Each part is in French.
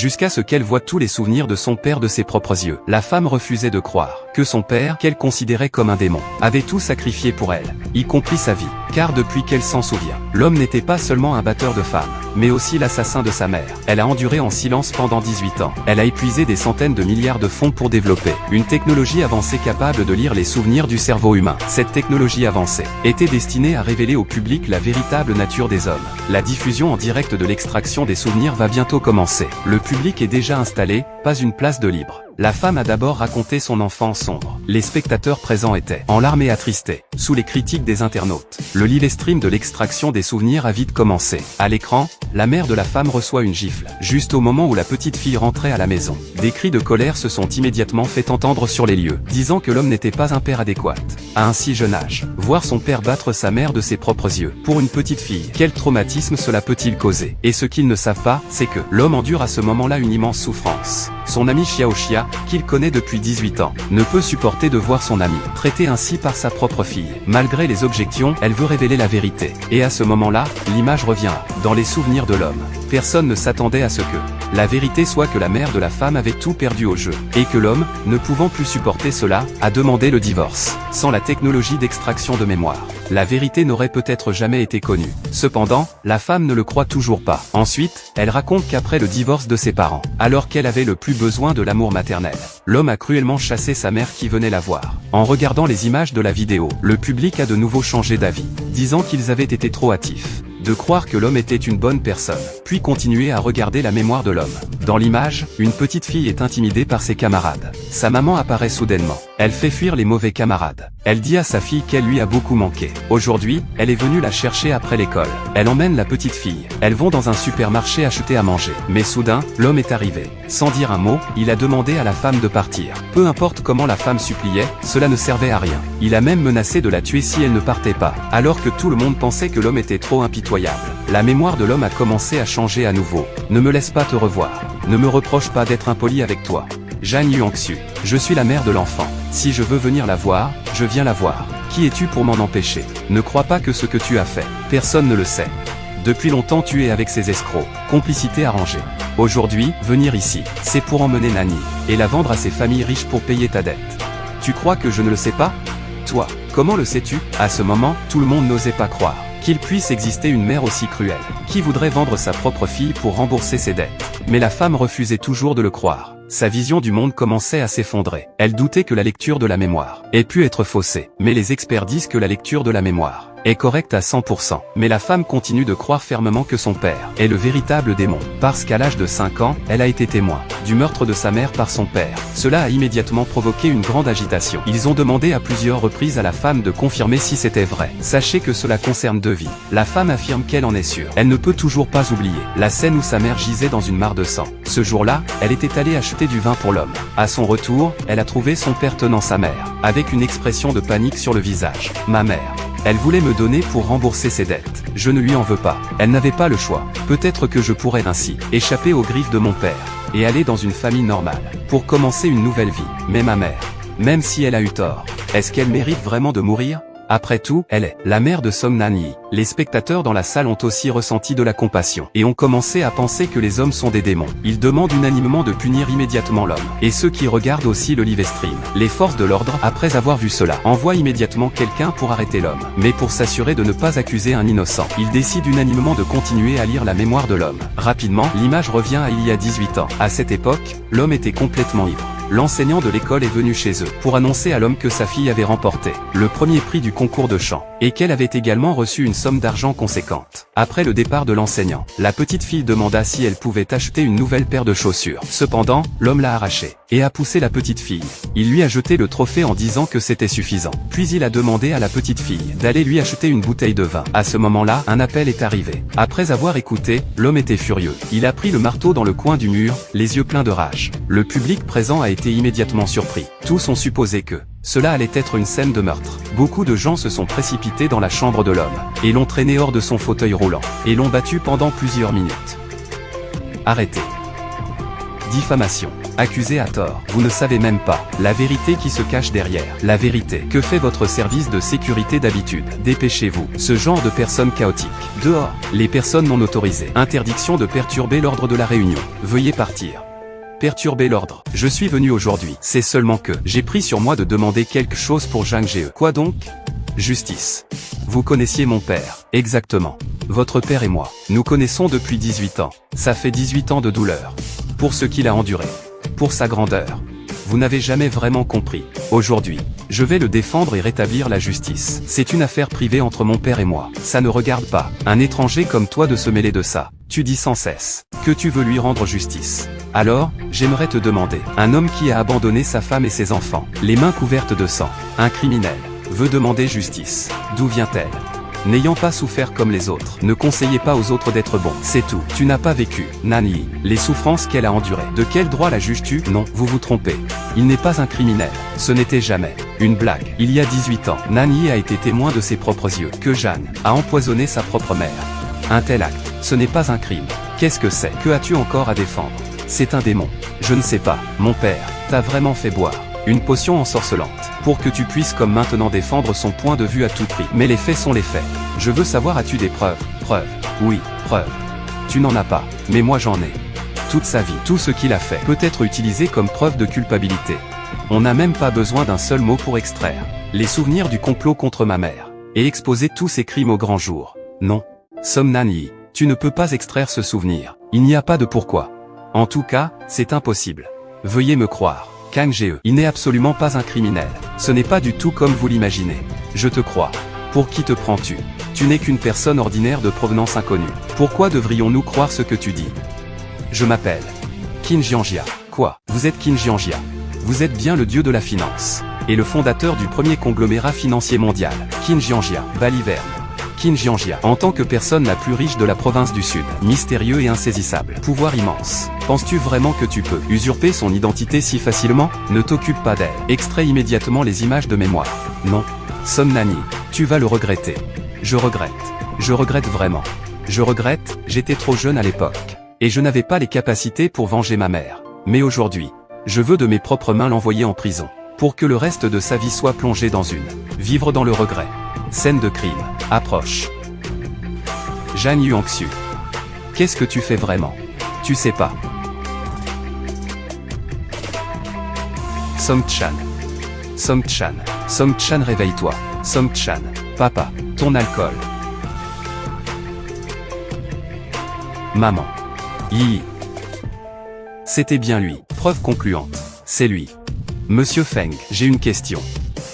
jusqu'à ce qu'elle voie tous les souvenirs de son père de ses propres yeux. La femme refusait de croire que son père, qu'elle considérait comme un démon, avait tout sacrifié pour elle, y compris sa vie, car depuis qu'elle s'en souvient, l'homme n'était pas seulement un batteur de femmes, mais aussi l'assassin de sa mère. Elle a enduré en silence pendant 18 ans. Elle a épuisé des centaines de milliards de fonds pour développer une technologie avancée capable de lire les souvenirs du cerveau humain. Cette technologie avancée était destinée à révéler au public la véritable nature des hommes. La diffusion en direct de l'extraction des souvenirs va bientôt commencer. Le public est déjà installé, pas une place de libre. La femme a d'abord raconté son enfance sombre. Les spectateurs présents étaient en larmes et attristés, sous les critiques des internautes. Le live stream de l'extraction des souvenirs a vite commencé. À l'écran, la mère de la femme reçoit une gifle, juste au moment où la petite fille rentrait à la maison. Des cris de colère se sont immédiatement fait entendre sur les lieux, disant que l'homme n'était pas un père adéquat. À un si jeune âge, voir son père battre sa mère de ses propres yeux. Pour une petite fille, quel traumatisme cela peut-il causer? Et ce qu'ils ne savent pas, c'est que l'homme endure à ce moment-là une immense souffrance. Son ami Xiao Xia, qu'il connaît depuis 18 ans, ne peut supporter de voir son ami traité ainsi par sa propre fille. Malgré les objections, elle veut révéler la vérité. Et à ce moment-là, l'image revient dans les souvenirs de l'homme. Personne ne s'attendait à ce que la vérité soit que la mère de la femme avait tout perdu au jeu, et que l'homme, ne pouvant plus supporter cela, a demandé le divorce. Sans la technologie d'extraction de mémoire, la vérité n'aurait peut-être jamais été connue. Cependant, la femme ne le croit toujours pas. Ensuite, elle raconte qu'après le divorce de ses parents, alors qu'elle avait le plus besoin de l'amour maternel, l'homme a cruellement chassé sa mère qui venait la voir. En regardant les images de la vidéo, le public a de nouveau changé d'avis, disant qu'ils avaient été trop hâtifs de croire que l'homme était une bonne personne, puis continuer à regarder la mémoire de l'homme. Dans l'image, une petite fille est intimidée par ses camarades. Sa maman apparaît soudainement. Elle fait fuir les mauvais camarades. Elle dit à sa fille qu'elle lui a beaucoup manqué. Aujourd'hui, elle est venue la chercher après l'école. Elle emmène la petite fille. Elles vont dans un supermarché acheter à manger. Mais soudain, l'homme est arrivé. Sans dire un mot, il a demandé à la femme de partir. Peu importe comment la femme suppliait, cela ne servait à rien. Il a même menacé de la tuer si elle ne partait pas, alors que tout le monde pensait que l'homme était trop impitoyable. La mémoire de l'homme a commencé à changer à nouveau. Ne me laisse pas te revoir. Ne me reproche pas d'être impoli avec toi. Zhang Yuanxiu. Je suis la mère de l'enfant. Si je veux venir la voir, je viens la voir. Qui es-tu pour m'en empêcher? Ne crois pas que ce que tu as fait, personne ne le sait. Depuis longtemps tu es avec ces escrocs. Complicité arrangée. Aujourd'hui, venir ici, c'est pour emmener Nani, et la vendre à ces familles riches pour payer ta dette. Tu crois que je ne le sais pas? Toi, comment le sais-tu? À ce moment, tout le monde n'osait pas croire qu'il puisse exister une mère aussi cruelle. Qui voudrait vendre sa propre fille pour rembourser ses dettes? Mais la femme refusait toujours de le croire. Sa vision du monde commençait à s'effondrer. Elle doutait que la lecture de la mémoire ait pu être faussée. Mais les experts disent que la lecture de la mémoire est correcte à 100%. Mais la femme continue de croire fermement que son père est le véritable démon. Parce qu'à l'âge de 5 ans, elle a été témoin du meurtre de sa mère par son père. Cela a immédiatement provoqué une grande agitation. Ils ont demandé à plusieurs reprises à la femme de confirmer si c'était vrai. Sachez que cela concerne 2 vies. La femme affirme qu'elle en est sûre. Elle ne peut toujours pas oublier la scène où sa mère gisait dans une mare de sang. Ce jour-là, elle était allée acheter du vin pour l'homme. À son retour, elle a trouvé son père tenant sa mère, avec une expression de panique sur le visage. Ma mère. Elle voulait me donner pour rembourser ses dettes. Je ne lui en veux pas. Elle n'avait pas le choix. Peut-être que je pourrais ainsi échapper aux griffes de mon père et aller dans une famille normale pour commencer une nouvelle vie. Mais ma mère, même si elle a eu tort, est-ce qu'elle mérite vraiment de mourir? Après tout, elle est la mère de Song Nanyi. Les spectateurs dans la salle ont aussi ressenti de la compassion et ont commencé à penser que les hommes sont des démons. Ils demandent unanimement de punir immédiatement l'homme. Et ceux qui regardent aussi le live stream. Les forces de l'ordre, après avoir vu cela, envoient immédiatement quelqu'un pour arrêter l'homme. Mais pour s'assurer de ne pas accuser un innocent, ils décident unanimement de continuer à lire la mémoire de l'homme. Rapidement, l'image revient à il y a 18 ans. À cette époque, l'homme était complètement ivre. L'enseignant de l'école est venu chez eux pour annoncer à l'homme que sa fille avait remporté le premier prix du concours de chant et qu'elle avait également reçu une somme d'argent conséquente. Après le départ de l'enseignant, la petite fille demanda si elle pouvait acheter une nouvelle paire de chaussures. Cependant, l'homme l'a arrachée et a poussé la petite fille. Il lui a jeté le trophée en disant que c'était suffisant. Puis il a demandé à la petite fille d'aller lui acheter une bouteille de vin. À ce moment-là, un appel est arrivé. Après avoir écouté, l'homme était furieux. Il a pris le marteau dans le coin du mur, les yeux pleins de rage. Le public présent a été immédiatement surpris. Tous ont supposé que cela allait être une scène de meurtre. Beaucoup de gens se sont précipités dans la chambre de l'homme et l'ont traîné hors de son fauteuil roulant et l'ont battu pendant plusieurs minutes. Arrêté. Diffamation. accusé à tort. Vous ne savez même pas la vérité qui se cache derrière. La vérité. Que fait votre service de sécurité d'habitude? Dépêchez-vous. Ce genre de personnes chaotiques. Dehors. Les personnes non autorisées. Interdiction de perturber l'ordre de la réunion. Veuillez partir. Perturber l'ordre. Je suis venu aujourd'hui. C'est seulement que j'ai pris sur moi de demander quelque chose pour Zhang Jie. Quoi donc? Justice. Vous connaissiez mon père. Exactement. Votre père et moi. Nous connaissons depuis 18 ans. Ça fait 18 ans de douleur. Pour ce qu'il a enduré. Pour sa grandeur. Vous n'avez jamais vraiment compris. Aujourd'hui, je vais le défendre et rétablir la justice. C'est une affaire privée entre mon père et moi. Ça ne regarde pas un étranger comme toi de se mêler de ça. Tu dis sans cesse que tu veux lui rendre justice. Alors, j'aimerais te demander, un homme qui a abandonné sa femme et ses enfants, les mains couvertes de sang, un criminel, veut demander justice. D'où vient-elle? N'ayant pas souffert comme les autres, ne conseillez pas aux autres d'être bons. C'est tout. Tu n'as pas vécu, Nanyi, les souffrances qu'elle a endurées. De quel droit la juges-tu? Non, vous vous trompez. Il n'est pas un criminel. Ce n'était jamais une blague. Il y a 18 ans, Nanyi a été témoin de ses propres yeux que Jeanne a empoisonné sa propre mère. Un tel acte, ce n'est pas un crime. Qu'est-ce que c'est? Que as-tu encore à défendre? C'est un démon. Je ne sais pas. Mon père t'a vraiment fait boire une potion ensorcelante, pour que tu puisses comme maintenant défendre son point de vue à tout prix. Mais les faits sont les faits. Je veux savoir, as-tu des preuves? Preuves? Oui, preuves. Tu n'en as pas, mais moi j'en ai. Toute sa vie, tout ce qu'il a fait peut être utilisé comme preuve de culpabilité. On n'a même pas besoin d'un seul mot pour extraire les souvenirs du complot contre ma mère, et exposer tous ses crimes au grand jour. Non. Som Nanyi, tu ne peux pas extraire ce souvenir. Il n'y a pas de pourquoi. En tout cas, c'est impossible. Veuillez me croire. Kang Ge, il n'est absolument pas un criminel. Ce n'est pas du tout comme vous l'imaginez. Je te crois. Pour qui te prends-tu? Tu n'es qu'une personne ordinaire de provenance inconnue. Pourquoi devrions-nous croire ce que tu dis? Je m'appelle Qin Jianjia. Quoi? Vous êtes Qin Jianjia? Vous êtes bien le dieu de la finance. Et le fondateur du premier conglomérat financier mondial. Qin Jianjia, Baliverne. Qin Jianjia, en tant que personne la plus riche de la province du Sud, mystérieux et insaisissable, pouvoir immense. Penses-tu vraiment que tu peux usurper son identité si facilement? Ne t'occupe pas d'elle. Extrais immédiatement les images de mémoire. Non. Som Nanyi, tu vas le regretter. Je regrette. Je regrette vraiment. Je regrette, j'étais trop jeune à l'époque. Et je n'avais pas les capacités pour venger ma mère. Mais aujourd'hui, je veux de mes propres mains l'envoyer en prison. Pour que le reste de sa vie soit plongé dans une. Vivre dans le regret. Scène de crime. Approche. Zhang Yuanxiu. Qu'est-ce que tu fais vraiment? Tu sais pas. Song Chan. Song Chan. Song Chan, réveille-toi. Song Chan. Papa, ton alcool. Maman. Yi. C'était bien lui. Preuve concluante. C'est lui. Monsieur Feng, j'ai une question.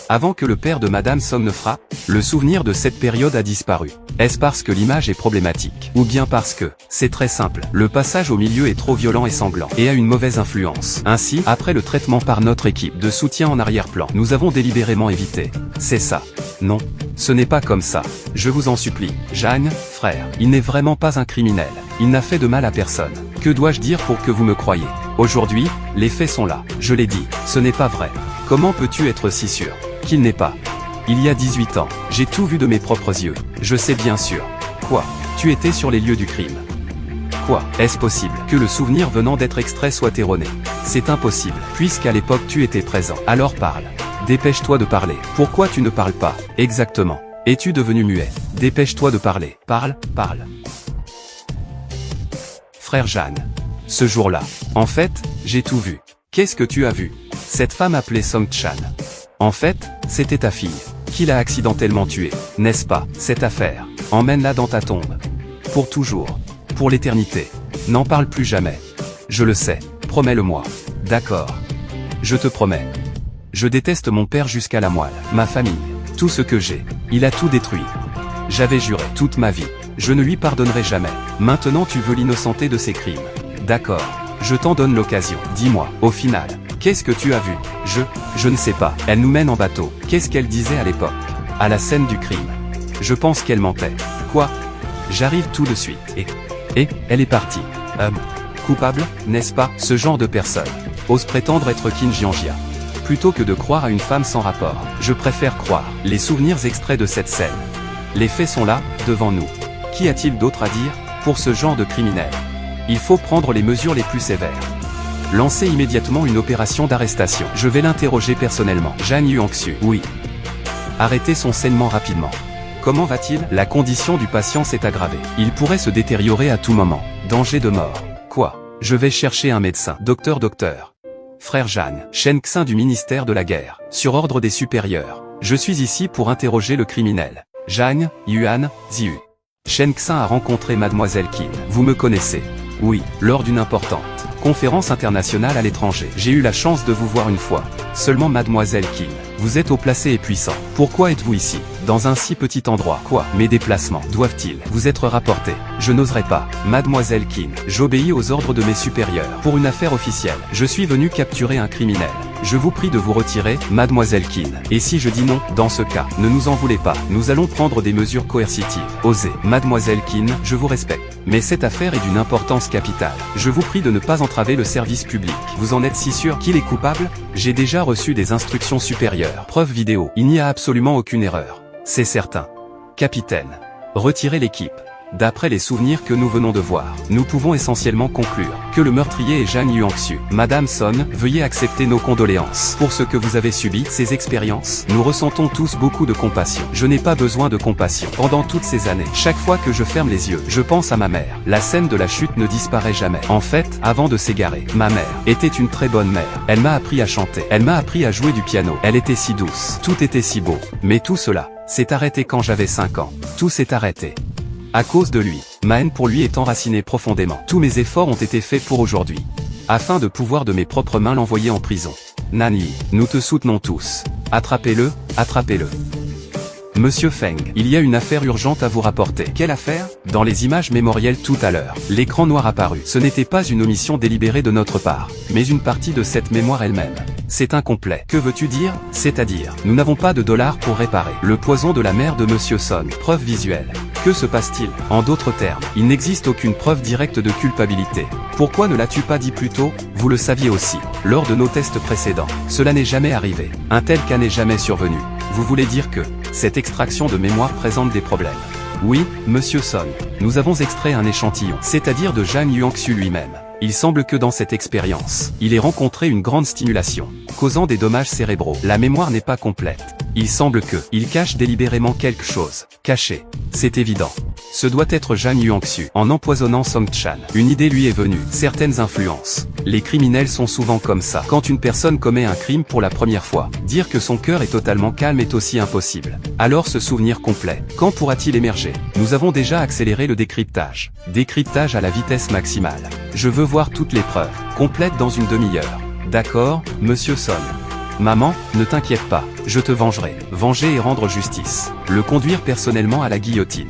Avant que le père de Madame Song ne frappe, le souvenir de cette période a disparu. Est-ce parce que l'image est problématique? Ou bien parce que, c'est très simple, le passage au milieu est trop violent et sanglant, et a une mauvaise influence. Ainsi, après le traitement par notre équipe de soutien en arrière-plan, nous avons délibérément évité. C'est ça. Non. Ce n'est pas comme ça. Je vous en supplie. Jeanne, frère, il n'est vraiment pas un criminel. Il n'a fait de mal à personne. Que dois-je dire pour que vous me croyiez? Aujourd'hui, les faits sont là. Je l'ai dit, ce n'est pas vrai. Comment peux-tu être si sûr qu'il n'est pas? Il y a 18 ans, j'ai tout vu de mes propres yeux. Je sais bien sûr. Quoi? Tu étais sur les lieux du crime. Quoi? Est-ce possible que le souvenir venant d'être extrait soit erroné? C'est impossible, puisqu'à l'époque tu étais présent. Alors parle. Dépêche-toi de parler. Pourquoi tu ne parles pas? Exactement. Es-tu devenu muet? Dépêche-toi de parler. Parle, parle. Frère Jeanne. Ce jour-là, en fait, j'ai tout vu. Qu'est-ce que tu as vu? Cette femme appelée Song Chan. En fait, c'était ta fille, qui l'a accidentellement tuée, n'est-ce pas? Cette affaire, emmène-la dans ta tombe. Pour toujours. Pour l'éternité. N'en parle plus jamais. Je le sais, promets-le-moi. D'accord. Je te promets. Je déteste mon père jusqu'à la moelle, ma famille, tout ce que j'ai. Il a tout détruit. J'avais juré toute ma vie. Je ne lui pardonnerai jamais. Maintenant tu veux l'innocenter de ses crimes. D'accord. Je t'en donne l'occasion. Dis-moi, au final, qu'est-ce que tu as vu? Je ne sais pas. Elle nous mène en bateau. Qu'est-ce qu'elle disait à l'époque? À la scène du crime. Je pense qu'elle mentait. Quoi? J'arrive tout de suite. Et elle est partie. Coupable, n'est-ce pas? Ce genre de personne ose prétendre être Qin Jianjia. Plutôt que de croire à une femme sans rapport, je préfère croire les souvenirs extraits de cette scène. Les faits sont là, devant nous. Qu'y a-t-il d'autre à dire? Pour ce genre de criminel, il faut prendre les mesures les plus sévères. Lancez immédiatement une opération d'arrestation. Je vais l'interroger personnellement. Jang Yuan-Xu. Oui. Arrêtez son saignement rapidement. Comment va-t-il? La condition du patient s'est aggravée. Il pourrait se détériorer à tout moment. Danger de mort. Quoi? Je vais chercher un médecin. Docteur. Frère Jang, Shen Xin du ministère de la guerre, sur ordre des supérieurs. Je suis ici pour interroger le criminel. Jang, Yuan, Ziyu. Shen Xin a rencontré Mademoiselle Qin. Vous me connaissez? Oui, lors d'une importante conférence internationale à l'étranger. J'ai eu la chance de vous voir une fois. Seulement Mademoiselle Qin. Vous êtes haut placé et puissant. Pourquoi êtes-vous ici, dans un si petit endroit? Quoi? Mes déplacements doivent-ils vous être rapportés? Je n'oserais pas. Mademoiselle Qin, j'obéis aux ordres de mes supérieurs. Pour une affaire officielle, je suis venu capturer un criminel. Je vous prie de vous retirer, Mademoiselle Qin. Et si je dis non, dans ce cas, ne nous en voulez pas. Nous allons prendre des mesures coercitives. Osez. Mademoiselle Qin, je vous respecte. Mais cette affaire est d'une importance capitale. Je vous prie de ne pas entraver le service public. Vous en êtes si sûr qu'il est coupable? J'ai déjà reçu des instructions supérieures. Preuve vidéo. Il n'y a absolument aucune erreur. C'est certain. Capitaine. Retirez l'équipe. D'après les souvenirs que nous venons de voir, nous pouvons essentiellement conclure que le meurtrier est Jang Yuan-Xu. Madame Son, veuillez accepter nos condoléances pour ce que vous avez subi, ces expériences. Nous ressentons tous beaucoup de compassion. Je n'ai pas besoin de compassion. Pendant toutes ces années, chaque fois que je ferme les yeux, je pense à ma mère. La scène de la chute ne disparaît jamais. En fait, avant de s'égarer, ma mère était une très bonne mère. Elle m'a appris à chanter. Elle m'a appris à jouer du piano. Elle était si douce. Tout était si beau. Mais tout cela s'est arrêté quand j'avais 5 ans. Tout s'est arrêté. À cause de lui, ma haine pour lui est enracinée profondément. Tous mes efforts ont été faits pour aujourd'hui, afin de pouvoir de mes propres mains l'envoyer en prison. Nani, nous te soutenons tous. Attrapez-le, attrapez-le. Monsieur Feng, il y a une affaire urgente à vous rapporter. Quelle affaire? Dans les images mémorielles tout à l'heure, l'écran noir apparu. Ce n'était pas une omission délibérée de notre part, mais une partie de cette mémoire elle-même. C'est incomplet. Que veux-tu dire? C'est-à-dire, nous n'avons pas de dollars pour réparer le poison de la mère de Monsieur Son. Preuve visuelle. Que se passe-t-il? En d'autres termes, il n'existe aucune preuve directe de culpabilité. Pourquoi ne l'as-tu pas dit plus tôt? Vous le saviez aussi, lors de nos tests précédents. Cela n'est jamais arrivé. Un tel cas n'est jamais survenu. Vous voulez dire que cette extraction de mémoire présente des problèmes? Oui, Monsieur Son. Nous avons extrait un échantillon, c'est-à-dire de Jang Yuan-Xu lui-même. Il semble que dans cette expérience, il ait rencontré une grande stimulation, causant des dommages cérébraux. La mémoire n'est pas complète. Il semble que il cache délibérément quelque chose. Caché. C'est évident. Ce doit être Jang Yuan-Xu. En empoisonnant Song Chan, une idée lui est venue. Certaines influences. Les criminels sont souvent comme ça. Quand une personne commet un crime pour la première fois, dire que son cœur est totalement calme est aussi impossible. Alors ce souvenir complet, quand pourra-t-il émerger? Nous avons déjà accéléré le décryptage. Décryptage à la vitesse maximale. Je veux voir toutes les preuves, complètes dans une demi-heure. D'accord, Monsieur Son. Maman, ne t'inquiète pas, je te vengerai. Venger et rendre justice. Le conduire personnellement à la guillotine.